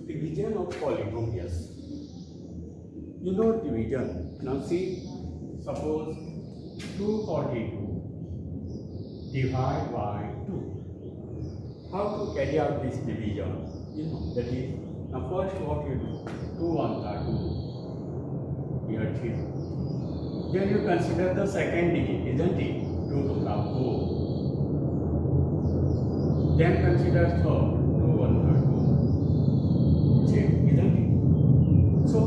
division of polynomials. You know division. Now see, suppose 242 divided by 2. How to carry out this division? You know, that is, now first what you do, 2 ones are 2, here 3. Then you consider the second digit, isn't it? 2 to the 4. Then consider third, 2 ones are 2. Check, isn't it? So,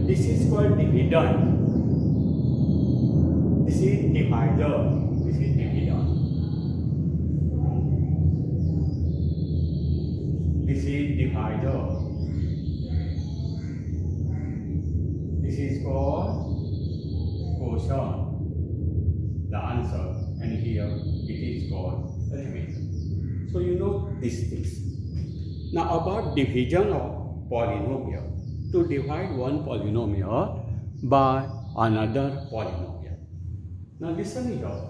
this is called dividend. This is divider. This is dividend. This is divider. This is called quotient, the answer, and here it is called remainder. So you know these things. Now about division of polynomial. To divide one polynomial by another polynomial. Now listen here.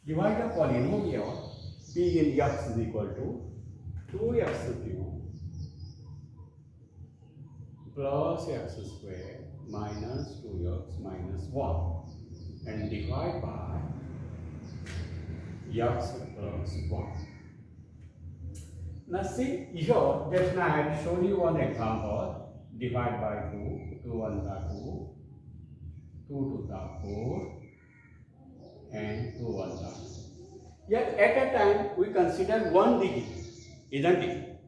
Divide a polynomial p in x is equal to 2x cubed plus x squared minus 2x minus 1 and divide by x plus 1. Now see here, just now I had shown you one example. Divide by 2, 2 1 are 2, 2 to the 4 and 2 1 are 2. Yet at a time we consider one digit, isn't it?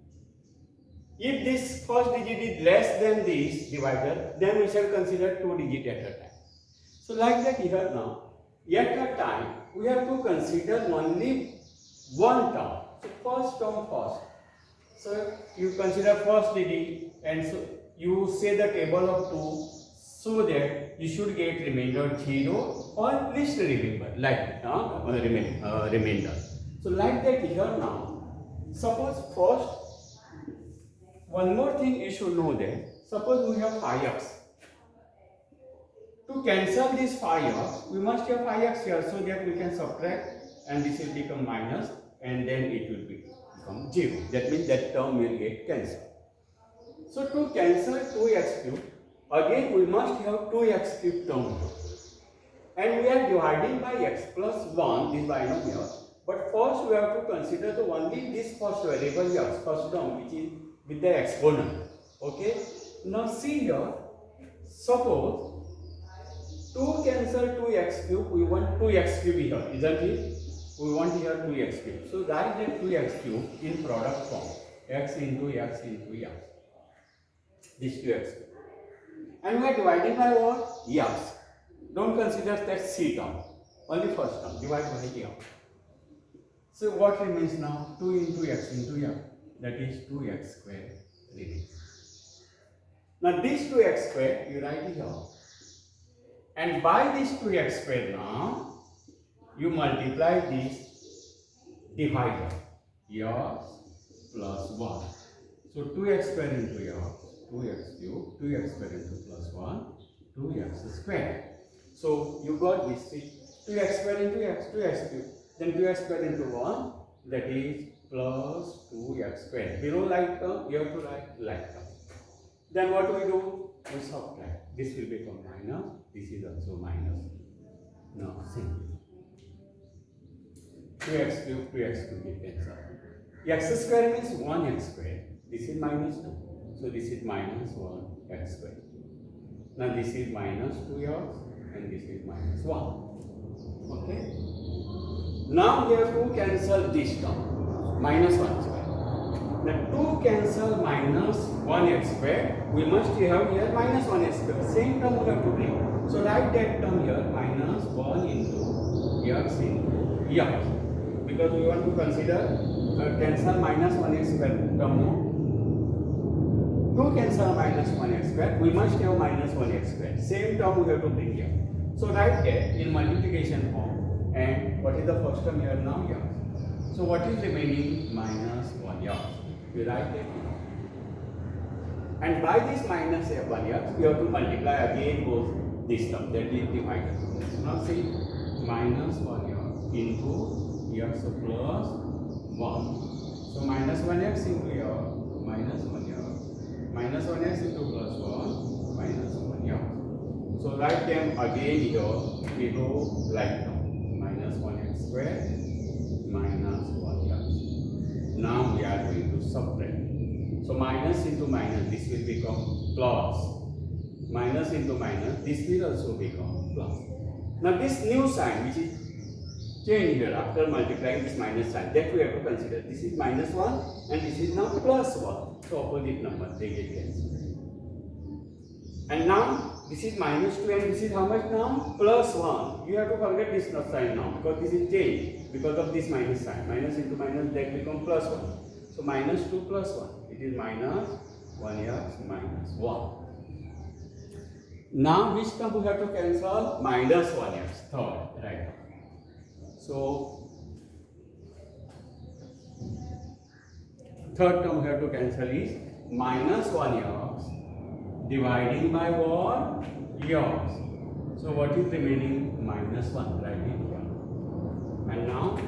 If this first digit is less than this divider, then we shall consider two digits at a time. So like that here now, at a time we have to consider only one term. So first term first. So you consider first digit and so you say the table of 2 so that you should get remainder 0 or least remember like remainder. So like that here now, suppose first one more thing you should know that suppose we have 5x. To cancel this 5x, we must have 5x here so that we can subtract and this will become minus and then it will become 0. That means that term will get cancelled. So to cancel 2x cubed, again we must have 2x cubed term here. And we are dividing by x plus 1, this binomial. But first we have to consider the only this first variable x, first term which is with the exponent. Okay? Now see here, suppose 2 cancel 2x cube, we want 2x cube here, isn't it? We want here 2x cube. So write that 2x cube in product form, x into x into x. This 2x cube. And we are dividing by what? X. Don't consider that c term, only first term, divide by here. So what remains now? 2 into x into x, that is 2x squared remains. Now this 2x squared you write here. And by this 2x squared now, you multiply this divider, x plus 1. So 2x squared into x, 2x cubed, 2x squared into plus 1, 2x squared. So you got this 2x squared into x, 2x cubed. Then 2x squared into 1, that is plus 2x squared. Below like term, you have to write like term. Then what we do? We subtract. This will become minus. This is also minus. Now simple. 2x cubed, 2x cubed is cancelled. X squared means 1x squared. This is minus 2. So this is minus 1x squared. Now this is minus 2x and this is minus 1. Okay? Now we have to cancel this term. Minus 1 squared. Now to cancel minus 1x squared, we must have here minus 1x squared. Same term we have to bring. So write that term here, minus 1 into x into x. Because we want to consider cancel minus 1x squared term now. To cancel minus 1x squared, we must have minus 1x squared. Same term we have to bring here. So write that in multiplication form. And what is the first term here now? X. So what is remaining? Minus 1x. We write that now. And by this minus 1x, we have to multiply again both this term, that is divided. Now see, minus 1x into x plus 1. So minus 1x into x minus 1x, minus 1x into plus 1, minus 1x. So write them again here, we go like that, minus 1x square, minus 1x. Now we are going to subtract. So minus into minus, this will become plus. Minus into minus, this will also become plus. Now this new sign which is changed here after multiplying this minus sign, that we have to consider. This is minus 1 and this is now plus 1. So opposite numbers, they get cancelled. And now this is minus 2 and this is how much now? Plus 1. You have to forget this sign now because this is changed because of this minus sign. Minus into minus, that become plus 1. So minus 2 plus 1. It is minus 1x minus 1. Now which term we have to cancel? Minus 1x, third, right? So third term we have to cancel is minus 1x dividing by what? X. So what is remaining? Minus 1, right here. And now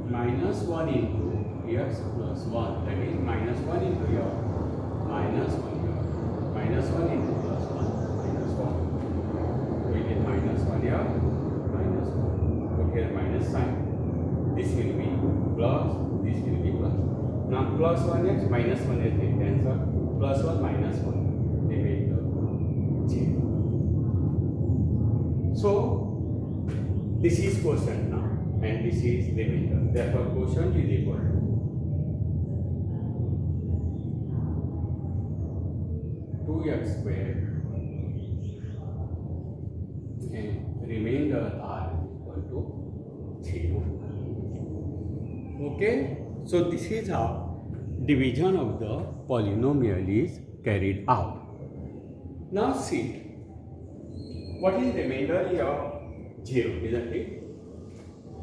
minus 1 into x plus 1, that is minus 1 into x minus 1x. Minus 1 into plus 1, minus 1. We get minus 1x minus 1. Put here minus sign. This will be plus, this will be plus. Now plus 1x minus 1 is the answer. Plus 1 minus 1. They make the 0. So this is quotient now and this is remainder. Therefore quotient is equal to 2x square and remainder are equal to 0. Okay, so this is how division of the polynomial is carried out. Now see, what is remainder here? 0, isn't it?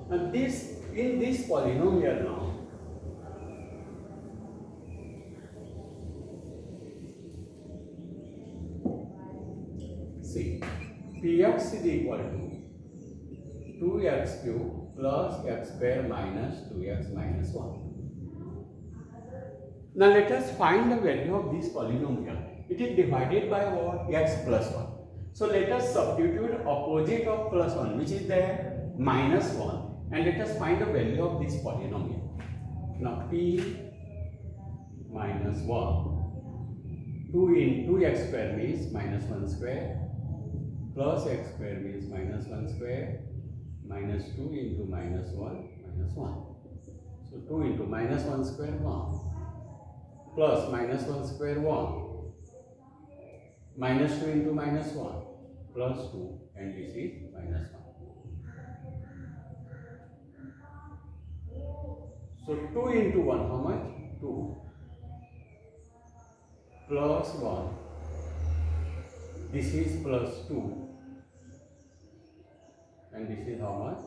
And this, in this polynomial now, see, px is equal to 2x cube plus x square minus 2x minus 1. Now let us find the value of this polynomial. It is divided by what? X plus 1. So let us substitute opposite of plus 1, which is there, minus 1, and let us find the value of this polynomial. Now p minus 1, 2 into x square means minus 1 square, plus x square means minus 1 square, minus 2 into minus 1, minus 1. So 2 into minus 1 square 1, plus minus 1 square 1, minus 2 into minus 1, plus 2, and this is minus 1. So 2 into 1, how much? 2. Plus 1. This is plus 2. And this is how much?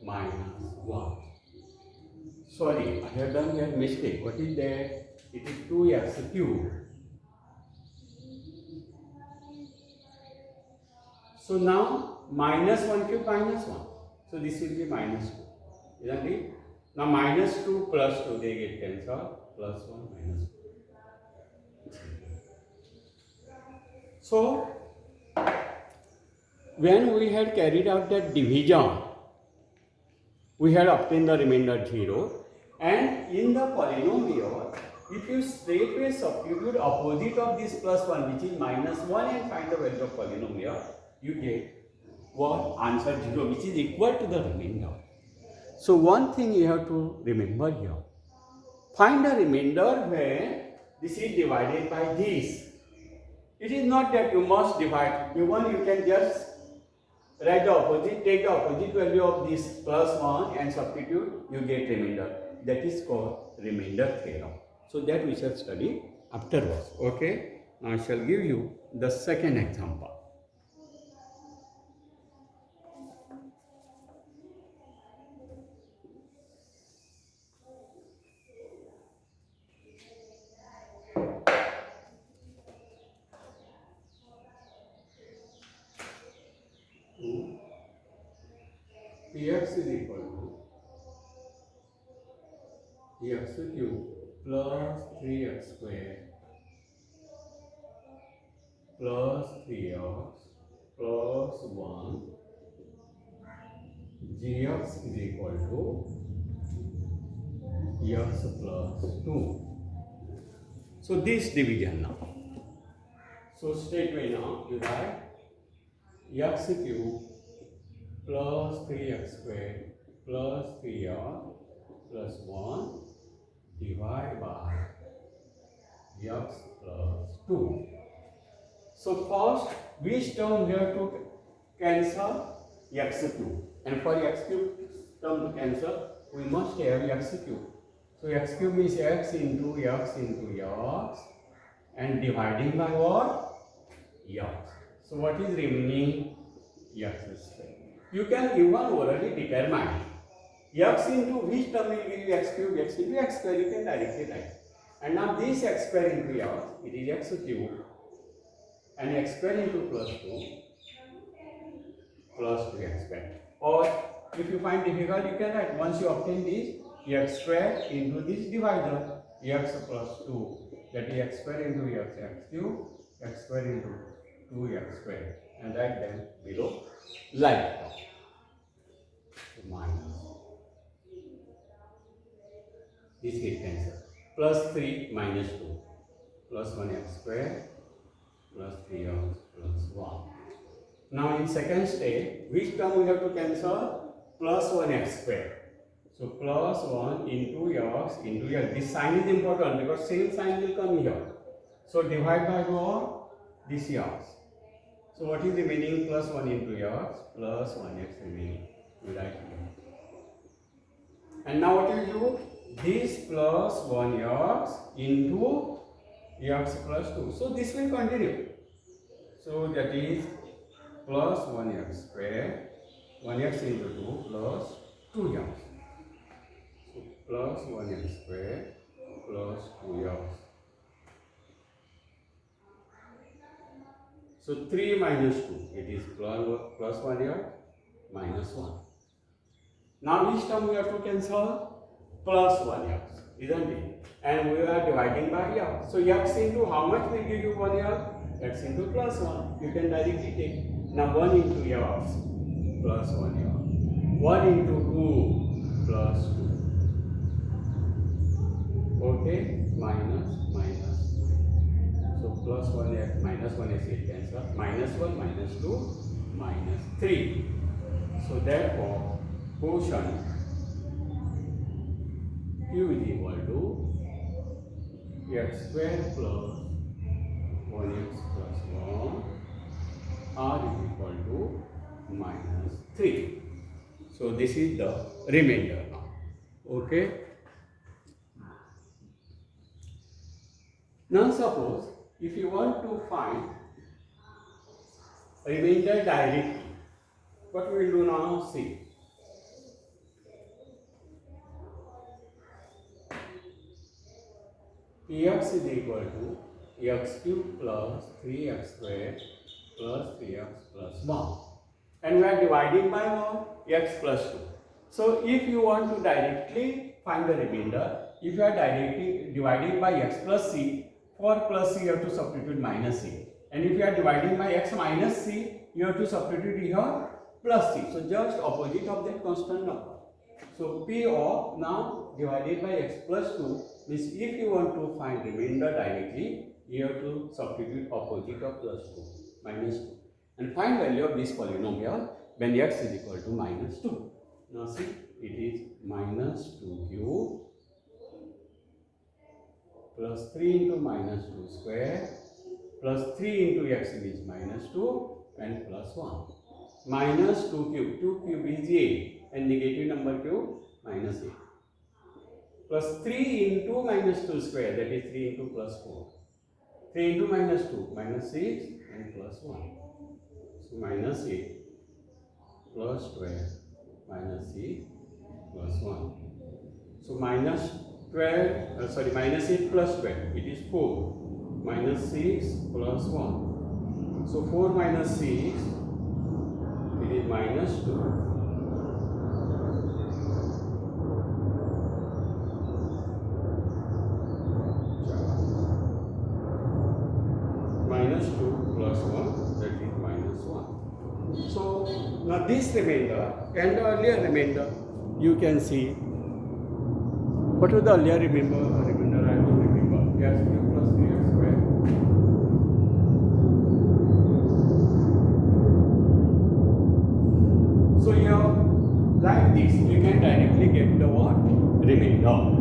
Minus 1. Sorry, I have done a mistake. What is that? It is 2x cube. So now minus 1 cube minus 1. So this will be minus 2. Isn't it? Now minus 2 plus 2 they get cancelled. Plus 1 minus 2. So when we had carried out that division, we had obtained the remainder 0. And in the polynomial, if you straightway substitute opposite of this plus 1, which is minus 1, and find the value of polynomial, you get what? Answer 0, which is equal to the remainder. So one thing you have to remember here. Find the remainder when this is divided by this. It is not that you must divide. Even you can just write the opposite, take the opposite value of this plus 1 and substitute, you get remainder. That is called remainder theorem. So that we shall study afterwards. Okay. Now I shall give you the second example. Px is equal to x cube plus 3x square plus 3x plus 1 gx is equal to x plus 2. So this division now. So straightway now you write x cube plus 3x square plus 3x plus 1 divided by x plus 2. So first, which term here to cancel? X cube. And for x cube term to cancel, we must have x cube. So x cube means x into x and dividing by what? X. So what is remaining? X square. You can even already determine x into which term will give you x cube, x into x square, you can directly write. And now this x square into x, it is x cube, and x square into plus 2 plus 2x square. Or if you find difficult, you can write once you obtain this x square into this divisor x plus 2, that is x square into x cube, x square into 2x square, and write them below like that. So minus this will cancel. Plus 3 minus 2 plus 1x square plus 3x plus 1. Now in second step, which term we have to cancel? Plus 1x square. So plus 1 into x into x. This sign is important because same sign will come here. So divide by what? This x. So what is remaining? Plus 1 into x plus 1x remaining. We write here. And now what will you do? This plus 1x into x plus 2. So this will continue. So that is plus 1x square, 1x into 2 plus 2x. So plus 1x square plus 2x. So 3 minus 2, it is plus 1x minus 1. Now which term we have to cancel? Plus 1x, isn't it? And we are dividing by x. So x into how much will give you 1x? X into plus 1. You can directly take. Now 1 into x plus 1x. 1 into 2 plus 2. Okay? Minus. So plus 1x minus 1x will cancel. Minus 1 minus 2 minus 3. So therefore, quotient q is equal to x square plus 1x plus 1 r is equal to minus 3. So this is the remainder now. Okay. Now suppose if you want to find remainder directly, what we will do now? See. Px is equal to x cube plus 3x square plus 3x plus 1. And we are dividing by what? X plus 2. So if you want to directly find the remainder, if you are directly dividing by x plus c, for plus c you have to substitute minus c. And if you are dividing by x minus c, you have to substitute here plus c. So just opposite of that constant number. So p of now divided by x plus 2 means if you want to find remainder directly, you have to substitute opposite of plus 2, minus 2. And find value of this polynomial when x is equal to minus 2. Now see, it is minus 2 cube plus 3 into minus 2 square plus 3 into x is minus 2 and plus 1. Minus 2 cube, 2 cube is 8 and negative number cube minus 8. Plus 3 into minus 2 square, that is 3 into plus 4. 3 into minus 2, minus 6 and plus 1. So minus 8 plus 12 minus 6 plus 1. So minus 12, minus 8 plus 12, it is 4. Minus 6 plus 1. So 4 minus 6, it is minus 2. So now this remainder and the earlier remainder, you can see. What was the earlier remainder? I don't remember. Yes, 2 plus 3x square. So here, like this, we can directly get the what? Remainder.